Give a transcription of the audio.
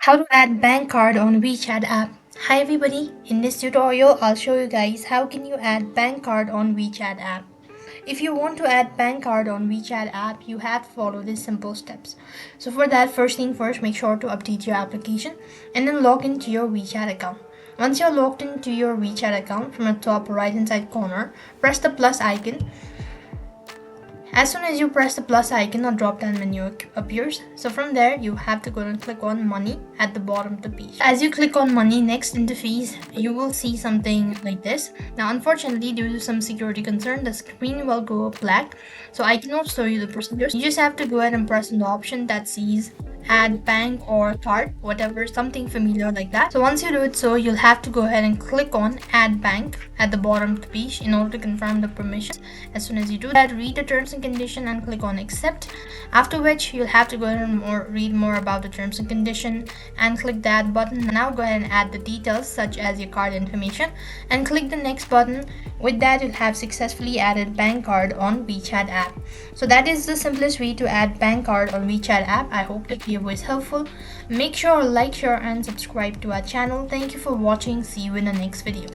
How to add bank card on WeChat app. Hi everybody, in this tutorial I'll show you guys how can you add bank card on WeChat app. If you want to add bank card on WeChat app, you have to follow these simple steps. So for that, first thing first, make sure to update your application and then log into your WeChat account. Once you're logged into your WeChat account, from the top right hand side corner, press the plus icon. As soon as you press the plus icon, a drop down menu appears. So from there, you have to go and click on money at the bottom of the page. As you click on money, next interface, you will see something like this. Now, unfortunately, due to some security concern, the screen will go black. So I cannot show you the procedures. You just have to go ahead and press on the option that says add bank or card, whatever, something familiar like that. So once you do it, so you'll have to go ahead and click on add bank at the bottom of the page in order to confirm the permissions. As soon as you do that, read the terms and condition and click on accept, after which you'll have to go ahead and read more about the terms and condition and click that button. Now go ahead and add the details such as your card information and click the next button. With that, you'll have successfully added bank card on WeChat app. So that is the simplest way to add bank card on WeChat app. I hope the video was helpful. Make sure to like, share and subscribe to our channel. Thank you for watching. See you in the next video.